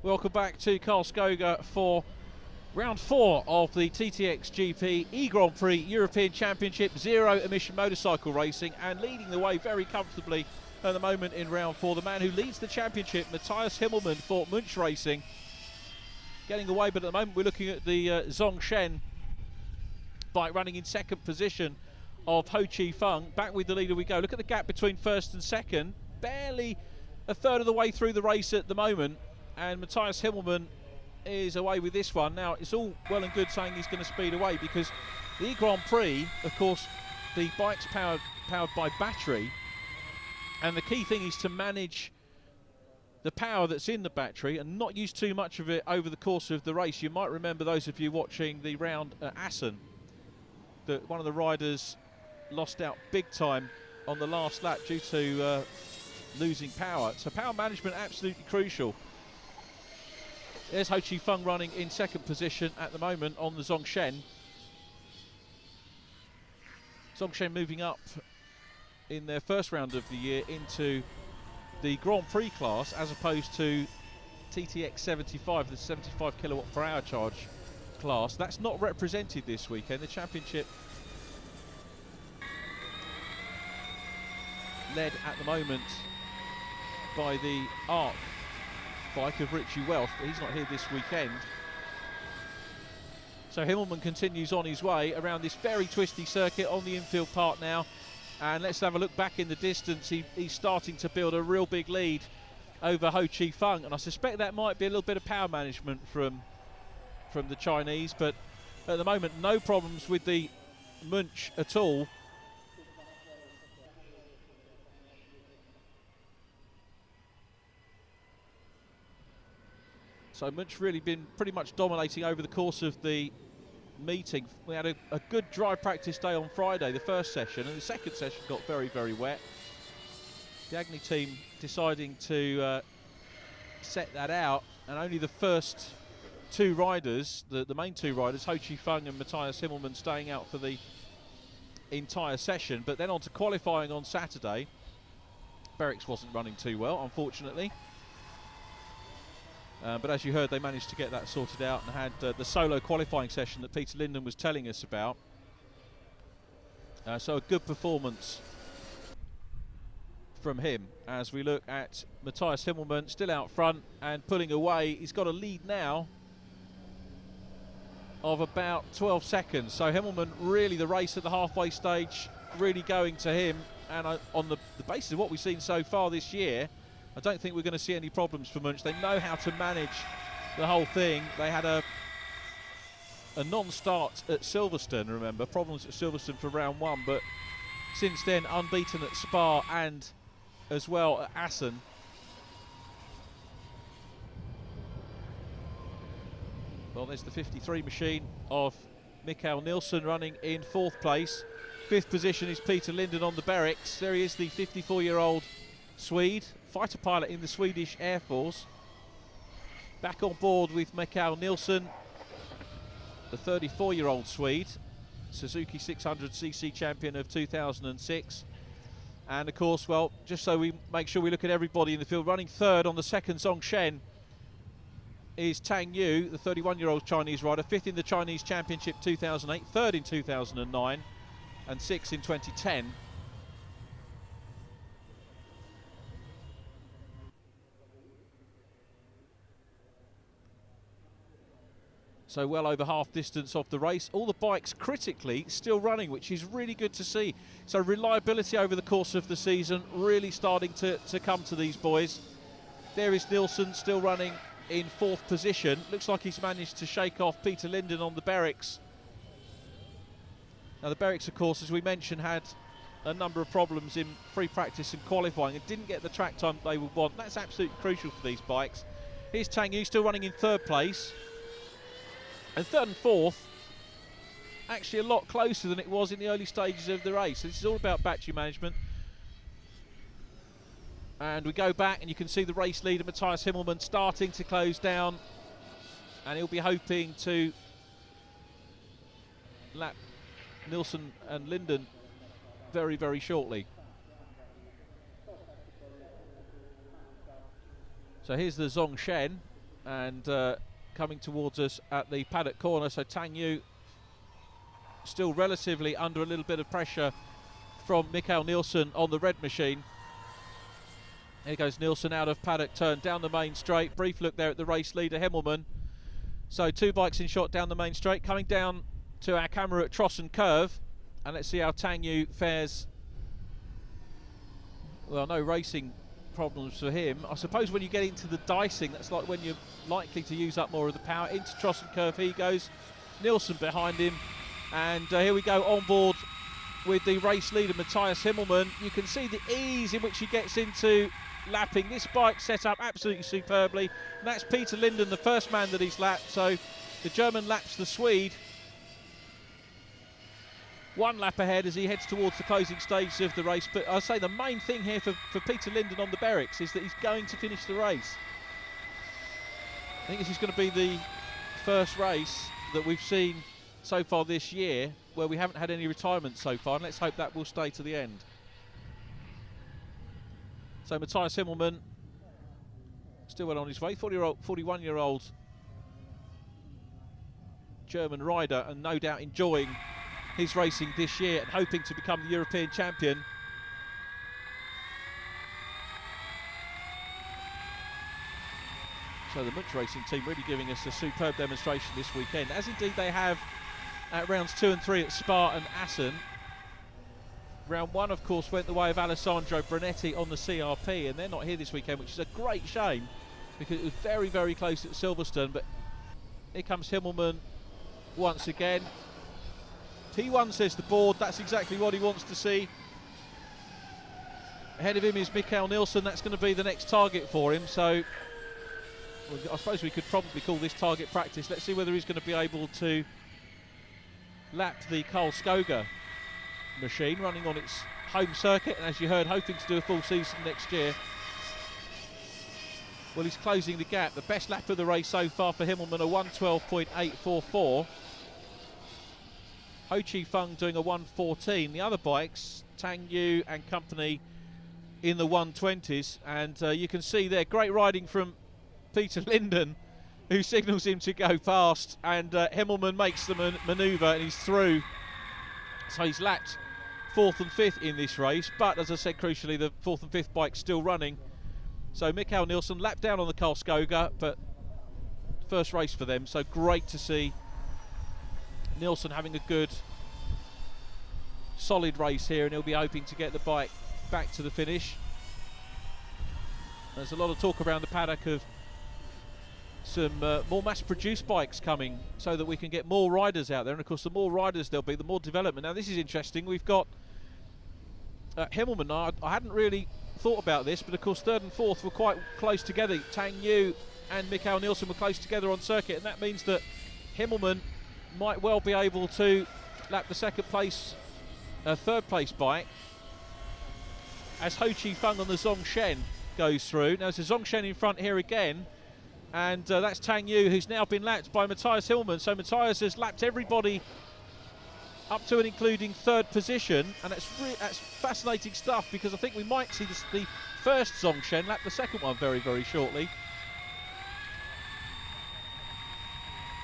Welcome back to Karlskoga for round 4 of the TTXGP E-Grand Prix European Championship zero emission motorcycle racing, and leading the way very comfortably at the moment in round 4, the man who leads the championship, Matthias Himmelmann for Munch Racing, getting away. But at the moment we're looking at the Zhongshan bike running in second position of Ho Chi Feng. Back with the leader we go. Look at the gap between first and second, barely a third of the way through the race at the moment, and Matthias Himmelmann is away with this one. Now, it's all well and good saying he's going to speed away, because the E-Grand Prix, of course, the bike's powered by battery, and the key thing is to manage the power that's in the battery and not use too much of it over the course of the race. You might remember, those of you watching the round at Assen, that one of the riders lost out big time on the last lap due to losing power. So power management absolutely crucial. There's Ho Chi Feng running in second position at the moment on the Zhongshan. Zhongshan moving up in their first round of the year into the Grand Prix class, as opposed to TTX 75, the 75 kilowatt per hour charge class. That's not represented this weekend. The championship led at the moment by the ARC bike of Richie Welsh, but he's not here this weekend. So Himmelmann continues on his way around this very twisty circuit on the infield part now, and let's have a look back in the distance. He's starting to build a real big lead over Ho Chi Feng, and I suspect that might be a little bit of power management from the Chinese, but at the moment no problems with the Munch at all. So Munch really been pretty much dominating over the course of the meeting. We had a good dry practice day on Friday, the first session, and the second session got very, very wet. The Agni team deciding to set that out, and only the first two riders, the main two riders, Ho Chi Feng and Matthias Himmelmann, staying out for the entire session. But then on to qualifying on Saturday. Berix wasn't running too well, unfortunately. But as you heard, they managed to get that sorted out and had the solo qualifying session that Peter Linden was telling us about. So a good performance from him. As we look at Matthias Himmelmann still out front and pulling away. He's got a lead now of about 12 seconds. So Himmelmann, really the race at the halfway stage, really going to him. And on the basis of what we've seen so far this year, I don't think we're going to see any problems for Munch. They know how to manage the whole thing. They had a non-start at Silverstone, remember, problems at Silverstone for round 1, but since then unbeaten at Spa and as well at Assen. Well, there's the 53 machine of Mikael Nilsson running in 4th place. 5th position is Peter Linden on the Berix. There he is, the 54-year-old Swede, fighter pilot in the Swedish Air Force. Back on board with Mikael Nilsson, the 34-year-old Swede, Suzuki 600cc champion of 2006. And of course, well, just so we make sure we look at everybody in the field, running third on the second Zhongshan is Tang Yu, the 31-year-old Chinese rider, 5th in the Chinese Championship 2008, 3rd in 2009, and 6th in 2010. So well over half distance of the race. All the bikes critically still running, which is really good to see. So reliability over the course of the season really starting to come to these boys. There is Nilsson still running in 4th position. Looks like he's managed to shake off Peter Linden on the Berix. Now the Berix, of course, as we mentioned, had a number of problems in free practice and qualifying and didn't get the track time they would want. That's absolutely crucial for these bikes. Here's Tang Yu still running in 3rd place. And 3rd and 4th, actually a lot closer than it was in the early stages of the race. This is all about battery management. And we go back and you can see the race leader, Matthias Himmelmann, starting to close down. And he'll be hoping to lap Nilsson and Linden very, very shortly. So here's the Zhongshan. and coming towards us at the paddock corner. So Tang Yu still relatively under a little bit of pressure from Mikael Nielsen on the red machine. Here goes Nielsen out of paddock turn down the main straight. Brief look there at the race leader Himmelman. So two bikes in shot down the main straight, coming down to our camera at Trossen Curve, and let's see how Tang Yu fares. Well, no racing problems for him. I suppose when you get into the dicing, that's like when you're likely to use up more of the power. Into Trossen Curve he goes, Nielsen behind him, and here we go on board with the race leader Matthias Himmelman. You can see the ease in which he gets into lapping. This bike set up absolutely superbly, and that's Peter Linden, the first man that he's lapped. So the German laps the Swede one lap ahead as he heads towards the closing stages of the race. But I'll say the main thing here for Peter Linden on the Berrics is that he's going to finish the race. I think this is going to be the first race that we've seen so far this year where we haven't had any retirement so far, and let's hope that will stay to the end. So Matthias Himmelman still well on his way, 41-year-old German rider, and no doubt enjoying his racing this year and hoping to become the European champion. So the Munch Racing team really giving us a superb demonstration this weekend, as indeed they have at rounds 2 and 3 at Spa and Assen. Round 1, of course, went the way of Alessandro Brunetti on the CRP, and they're not here this weekend, which is a great shame because it was very, very close at Silverstone. But here comes Himmelman once again. P1 says the board, that's exactly what he wants to see. Ahead of him is Mikael Nielsen, that's going to be the next target for him. So well, I suppose we could probably call this target practice. Let's see whether he's going to be able to lap the Karlskoga machine running on its home circuit, and as you heard, hoping to do a full season next year. Well, he's closing the gap. The best lap of the race so far for Himmelman, a 1:12.844. Ho Chi Feng doing a 1:14. The other bikes, Tang Yu and company, in the 1:20s, and you can see there great riding from Peter Linden, who signals him to go past, and Himmelman makes the manoeuvre and he's through. So he's lapped 4th and 5th in this race, but as I said, crucially, the 4th and 5th bike's still running. So Mikael Nielsen lapped down on the Karlskoga, but first race for them, so great to see Nielsen having a good solid race here, and he'll be hoping to get the bike back to the finish. There's a lot of talk around the paddock of some more mass-produced bikes coming so that we can get more riders out there, and of course the more riders there'll be, the more development. Now this is interesting, we've got Himmelman. I hadn't really thought about this, but of course 3rd and 4th were quite close together. Tang Yu and Mikael Nielsen were close together on circuit, and that means that Himmelman might well be able to lap the 2nd place, 3rd place bike as Ho Chi Feng on the Zhongshen goes through. Now there's a Zhongshen in front here again, and that's Tang Yu, who's now been lapped by Matthias Himmelman. So Matthias has lapped everybody up to and including 3rd position, and that's fascinating stuff, because I think we might see the first Zhongshen lap the 2nd one very, very shortly.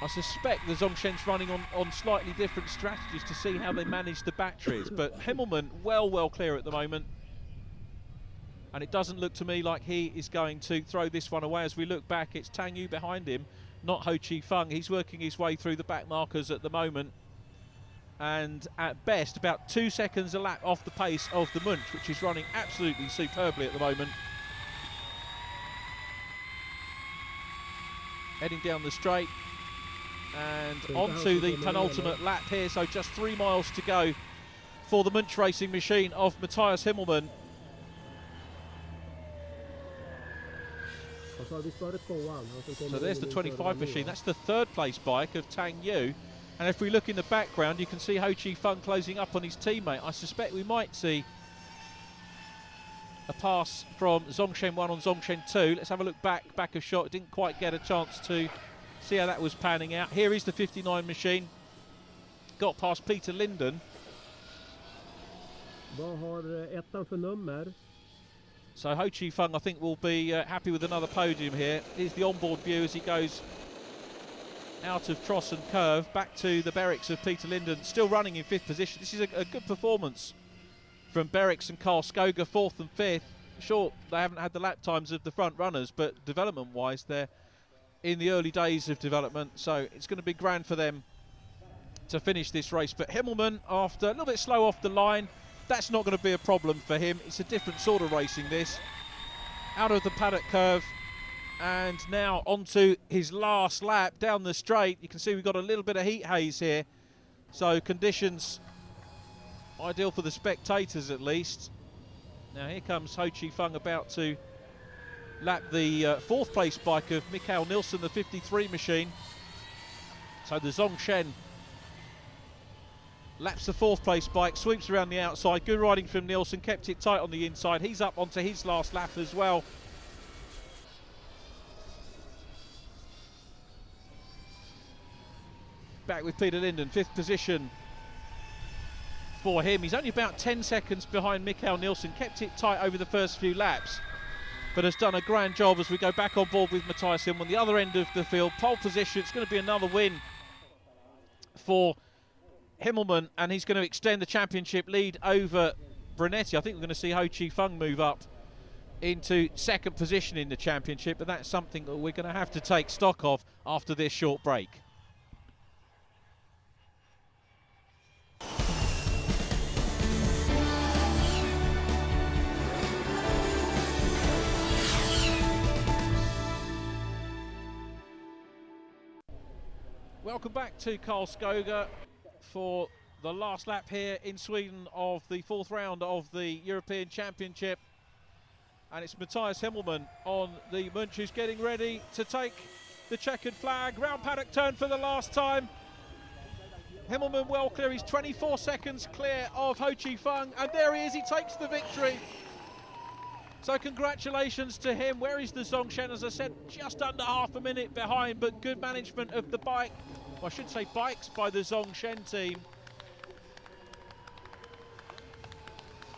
I suspect the Zhongshen's running on slightly different strategies to see how they manage the batteries, but Himmelman well clear at the moment, and it doesn't look to me like he is going to throw this one away. As we look back, it's Tang Yu behind him, not Ho Chi Feng. He's working his way through the back markers at the moment, and at best about 2 seconds a lap off the pace of the Munch, which is running absolutely superbly at the moment. Heading down the straight and onto the penultimate lap here, so just 3 miles to go for the Munch Racing machine of Matthias Himmelman. So there's the 25 machine, that's the 3rd place bike of Tang Yu, and if we look in the background you can see Ho Chi Feng closing up on his teammate. I suspect we might see a pass from Zhongshen 1 on Zhongshen 2. Let's have a look back of shot. Didn't quite get a chance to see how that was panning out. Here is the 59 machine, got past Peter Linden. So Ho Chi Fung, I think, will be happy with another podium here. Here's the onboard view as he goes out of Tross and Curve, back to the Berrics of Peter Linden, still running in 5th position. This is a good performance from Berrics and Karlskoga, 4th and 5th. Sure, they haven't had the lap times of the front runners, but development-wise, they're in the early days of development, so it's going to be grand for them to finish this race. But Himmelman, after a little bit slow off the line, that's not going to be a problem for him. It's a different sort of racing, this. Out of the paddock curve, and now onto his last lap down the straight. You can see we've got a little bit of heat haze here, so conditions ideal for the spectators at least. Now here comes Ho Chi Fung, about to lap the 4th place bike of Mikael Nielsen, the 53 machine. So the Zongshen laps the 4th place bike, sweeps around the outside. Good riding from Nielsen, kept it tight on the inside. He's up onto his last lap as well. Back with Peter Linden, 5th position for him. He's only about 10 seconds behind Mikael Nielsen, kept it tight over the first few laps, but has done a grand job as we go back on board with Matthias Himmelman. The other end of the field, pole position. It's going to be another win for Himmelman, and he's going to extend the championship lead over Brunetti. I think we're going to see Ho Chi Fung move up into 2nd position in the championship, but that's something that we're going to have to take stock of after this short break. Welcome back to Karlskoga for the last lap here in Sweden of the 4th round of the European Championship. And it's Matthias Himmelman on the Munch who's getting ready to take the checkered flag. Round paddock turn for the last time. Himmelman well clear. He's 24 seconds clear of Ho Chi Fung. And there he is. He takes the victory. So congratulations to him. Where is the Zongshen? As I said, just under half a minute behind, but good management of the bike. Well, I should say bikes by the Zongshen team.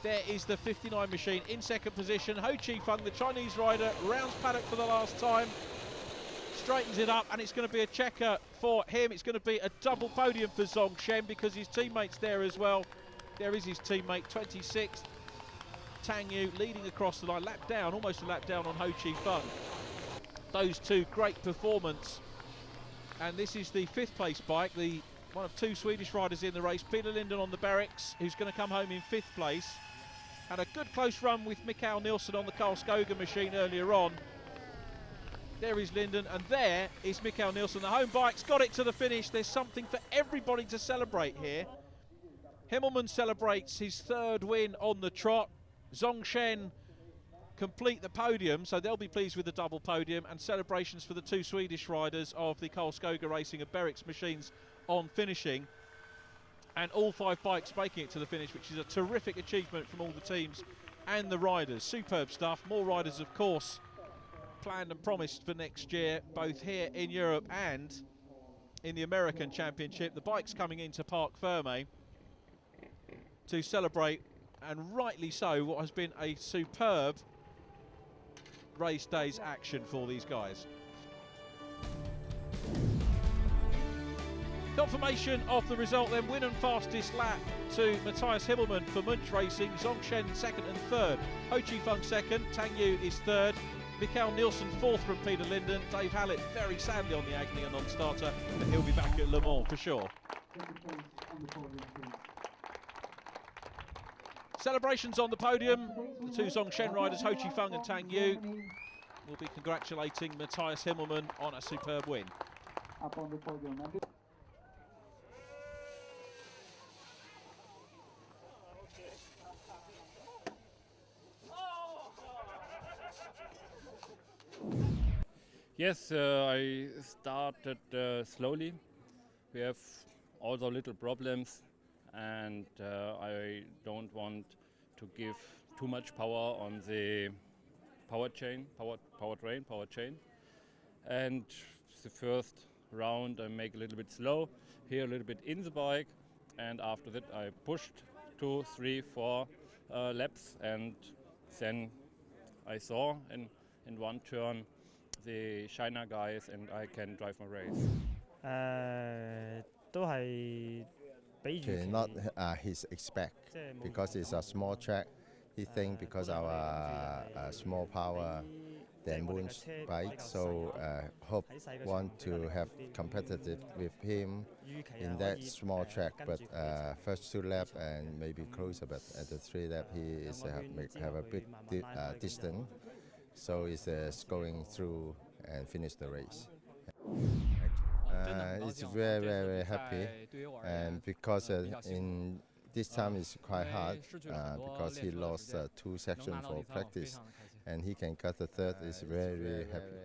There is the 59 machine in 2nd position. Ho Chi Fung, the Chinese rider, rounds paddock for the last time. Straightens it up, and it's going to be a checker for him. It's going to be a double podium for Zongshen because his teammate's there as well. There is his teammate, 26th. Tang Yu leading across the line, lap down, almost a lap down on Ho Chi Fung. Those two, great performance. And this is the 5th place bike, the one of 2 Swedish riders in the race. Peter Linden on the Berrics, who's going to come home in 5th place. Had a good close run with Mikael Nielsen on the Karlskoga machine earlier on. There is Linden, and there is Mikael Nielsen. The home bike's got it to the finish. There's something for everybody to celebrate here. Himmelman celebrates his 3rd win on the trot. Zongshen complete the podium, so they'll be pleased with the double podium, and celebrations for the 2 Swedish riders of the Karlskoga Racing of Berrics machines on finishing, and all 5 bikes making it to the finish, which is a terrific achievement from all the teams and the riders. Superb stuff. More riders, of course, planned and promised for next year, both here in Europe and in the American Championship. The bikes coming into Parc Ferme to celebrate, and rightly so, what has been a superb race day's action for these guys. Confirmation of the result then: win and fastest lap to Matthias Himmelman for Munch Racing. Zongshen 2nd and 3rd. Ho Chi Fung 2nd. Tang Yu is 3rd. Mikael Nielsen 4th from Peter Linden. Dave Hallett very sadly on the Agni and non-starter, but he'll be back at Le Mans for sure. Celebrations on the podium. The 2 Zongshen riders, Ho Chi Fung and Tang Yu, will be congratulating Matthias Himmelman on a superb win. Up on the podium. Yes, I started slowly. We have also little problems, and I don't want to give too much power on the powertrain. And the first round I make a little bit slow, here a little bit in the bike, and after that I pushed 2, 3, 4 laps, and then I saw in one turn the China guys, and I can drive my race. 都係比預 Okay, 期 not his expect 即係冇 because it's a small track. He think because our small power than Moon's bike, so hope want to have competitive with him 預期 in that small track. But first 2 lap and maybe closer, but at the 3 lap he is have a bit distance, so he's going through and finish the race. It's very, very happy, and because in this time is quite hard because he lost 2 sections for practice, and he can cut the third. Is very, very happy.